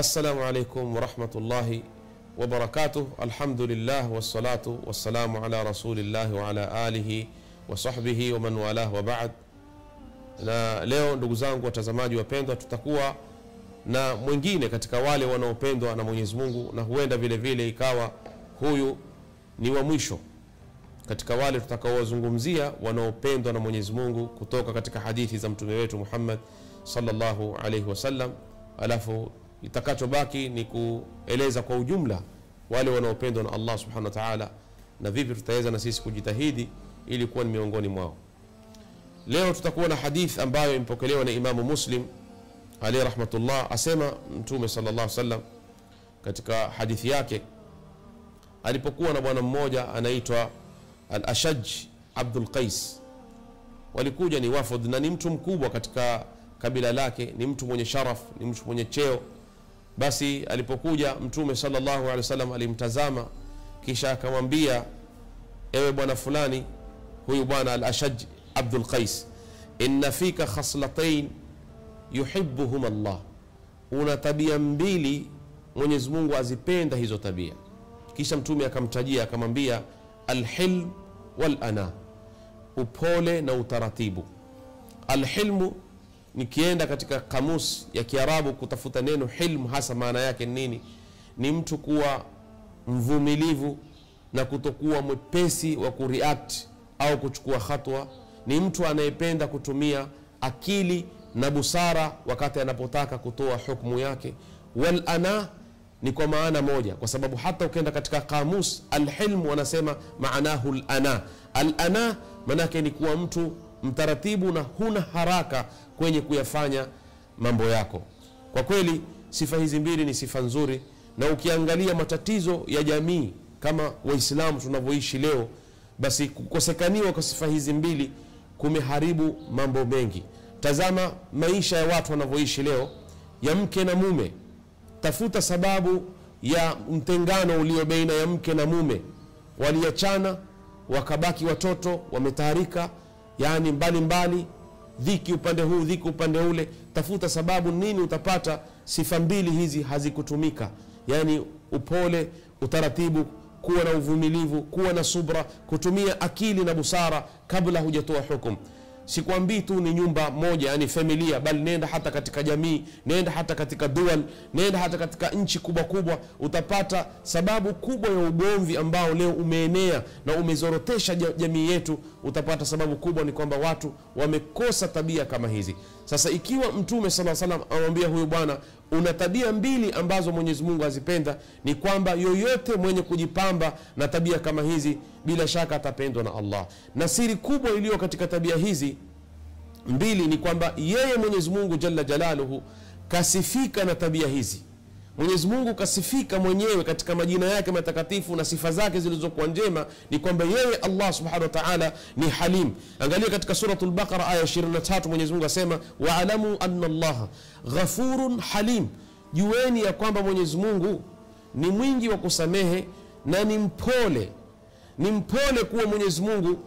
السلام عليكم ورحمة الله وبركاته. الحمد لله والصلاة والسلام على رسول الله وعلى آله وصحبه ومن والاه وبعد. Na leo ndugu zangu watazamaji wapendwa, tutakuwa na mwingine katika wale wanaopendwa na Mwenyezi Mungu, na huenda vile vile ikawa huyu ni wa mwisho katika wale tutakaowazungumzia wanaopendwa na Mwenyezi Mungu kutoka katika hadithi za mtume wetu Muhammad sallallahu alayhi wasallam. Alafu itakachobaki ni kueleza kwa ujumla wale wanaopendwa na Allah subhanahu wa ta'ala na vipi tutaweza na sisi kujitahidi ili kuwa ni miongoni mwao. Leo tutakuwa na hadith ambayo impokelewa na Imamu Muslim alayhi rahmatullah. Asema mtume sallallahu alayhi wasallam katika hadithi yake, alipokuwa na bwana mmoja anaitwa Al-Ashaj Abdul Qais. Walikuja ni wafud na ni mtu mkubwa katika kabila lake, ni mtu mwenye sharaf, ni mtu mwenye cheo. Basi alipokuja mtume sallallahu alaihi wasallam alimtazama, kisha akamwambia, ewe bwana fulani, huyu bwana Al-Ashaj Abdul Qais, inna fika khaslatayn yuhibbuhum Allah, una tabia mbili Mwenyezi Mungu azipenda hizo tabia. Kisha mtume akamtajia akamwambia, alhilm wal ana, upole na utaratibu. Alhilmu, nikienda katika kamus ya Kiarabu kutafuta neno hilm hasa maana yake nini, ni mtu kuwa mvumilivu na kutokuwa mwepesi wa kureact au kuchukua hatua. Ni mtu anayependa kutumia akili na busara wakati anapotaka kutoa hukumu yake. Wal ana ni kwa maana moja, kwa sababu hata ukienda katika kamus alhilm wanasema maanahu al-ana. Al-ana manake ni kuwa mtu mtaratibu na huna haraka kwenye kuyafanya mambo yako. Kwa kweli sifa hizi mbili ni sifa nzuri, na ukiangalia matatizo ya jamii kama Waislamu tunavyoishi leo, basi kukosekaniwa kwa sifa hizi mbili kumeharibu mambo mengi. Tazama maisha ya watu wanavyoishi leo, ya mke na mume. Tafuta sababu ya mtengano ulio baina ya mke na mume, waliachana wakabaki watoto wametaharika, yani mbali, dhiki upande huu, dhiki upande ule. Tafuta sababu nini, utapata sifa mbili hizi hazikutumika, yani upole, utaratibu, kuwa na uvumilivu, kuwa na subra, kutumia akili na busara kabla hujatoa hukumu. Sikwambii tu ni nyumba moja, yani familia, bali nenda hata katika jamii, nenda hata katika dual, nenda hata katika nchi kubwa kubwa. Utapata sababu kubwa ya ugomvi ambao leo umeenea na umezorotesha jamii yetu. Utapata sababu kubwa ni kwamba watu wamekosa tabia kama hizi. Sasa ikiwa mtume sallallahu alaihi wasallam amwambia huyu bwana, una tabia mbili ambazo Mwenyezi Mungu azipenda, ni kwamba yoyote mwenye kujipamba na tabia kama hizi bila shaka atapendwa na Allah. Na siri kubwa iliyo katika tabia hizi mbili ni kwamba yeye Mwenyezi Mungu jalla jalaluhu kasifika na tabia hizi. Mwenyezi Mungu kasifika mwenyewe katika majina yake matakatifu na sifa zake zilizokuwa njema, ni kwamba yeye Allah subhanahu wa ta'ala ni halim. Angalia katika suratul Baqara aya 23, Mwenyezi Mungu asema, wa'alamu anna Allah ghafurun halim, jueni ya kwamba Mwenyezi Mungu ni mwingi wa kusamehe na ni mpole. Ni mpole kuwa Mwenyezi Mungu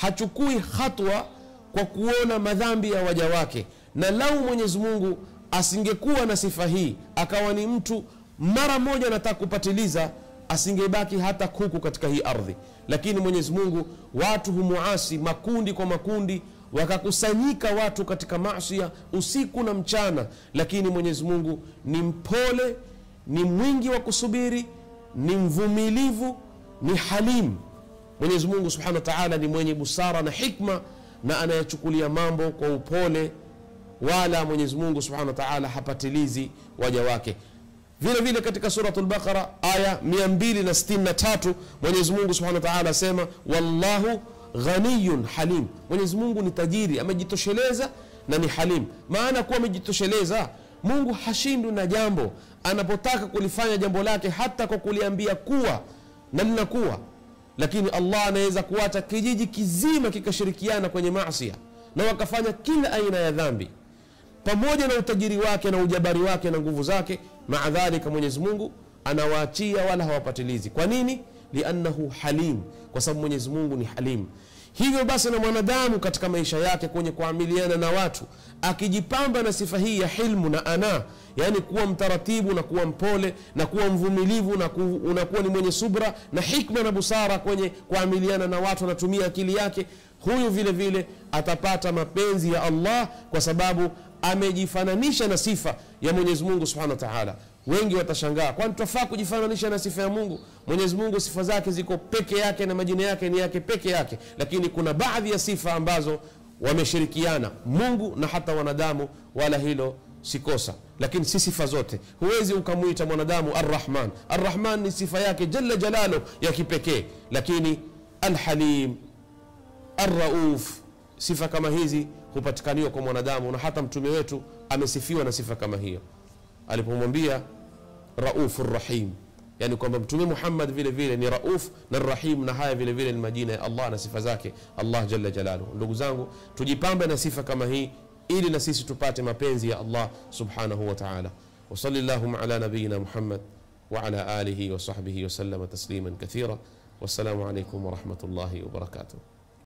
hachukui hatua kwa kuona madhambi ya waja wake. Na lau Mwenyezi Mungu asingekuwa na sifa hii, akawa ni mtu mara moja anataka kupatiliza, asingebaki hata kuku katika hii ardhi. Lakini Mwenyezi Mungu watu humuasi makundi kwa makundi, wakakusanyika watu katika maasi usiku na mchana. Lakini Mwenyezi Mungu ni mpole, ni mwingi wa kusubiri, ni mvumilivu, ni halim. Mwenyezi Mungu subhanahu wa ta'ala ni mwenye busara na hikma, na anayachukulia mambo kwa upole, wala Mwenyezi Mungu subhanahu wa ta'ala hapatilizi waja wake. Vile vile katika suratul Baqara aya 263, Mwenyezi Mungu subhanahu wa ta'ala asema, wallahu ghaniyun halim, Mwenyezi Mungu ni tajiri, amejitosheleza na ni halim. Maana kuwa amejitosheleza, Mungu hashindwi na jambo, anapotaka kulifanya jambo lake hata kwa kuliambia kuwa na linakuwa. Lakini Allah anaweza kuacha kijiji kizima kikashirikiana kwenye maasi na wakafanya kila aina ya dhambi, pamoja na utajiri wake na ujabari wake na nguvu zake, maadhalika Mwenyezi Mungu anawaachia wala hawapatilizi. Kwa nini? Liannahu halim, kwa sababu Mwenyezi Mungu ni halim. Hivyo basi na mwanadamu katika maisha yake kwenye kuamiliana na watu akijipamba na sifa hii ya hilmu na ana, yani kuwa mtaratibu na kuwa mpole na kuwa mvumilivu na unakuwa ni mwenye subra na hikma na busara kwenye kuamiliana na watu, anatumia akili yake, huyu vile vile atapata mapenzi ya Allah, kwa sababu amejifananisha na sifa ya Mwenyezi Mungu Subhanahu wa Ta'ala. Wengi watashangaa, kwani tunafaa kujifananisha na sifa ya Mungu? Mwenyezi Mungu sifa zake ziko peke yake na majina yake ni yake peke yake, lakini kuna baadhi ya sifa ambazo wameshirikiana Mungu na hata wanadamu, wala hilo sikosa. Lakini si sifa zote. Huwezi ukamuita mwanadamu Ar-Rahman. Ar-Rahman ni sifa yake jalla jalalu ya kipekee, lakini Al-Halim, Ar-Rauf, sifa kama hizi hupatikaniwa kwa mwanadamu, na hata mtume wetu amesifiwa na sifa kama hiyo alipomwambia Raufur Rahim, yani kwamba mtume Muhammad vile vile ni Rauf na Rahim, na haya vile vile ni majina ya Allah na sifa zake Allah jalla jalaluhu. Ndugu zangu, tujipambe na sifa kama hii ili na sisi tupate mapenzi ya Allah subhanahu wa ta'ala. Wa sallallahu ala nabiyyina Muhammad wa ala alihi wa sahbihi wa sallama tasliman kathira. Wassalamu alaykum wa rahmatullahi wa barakatuh.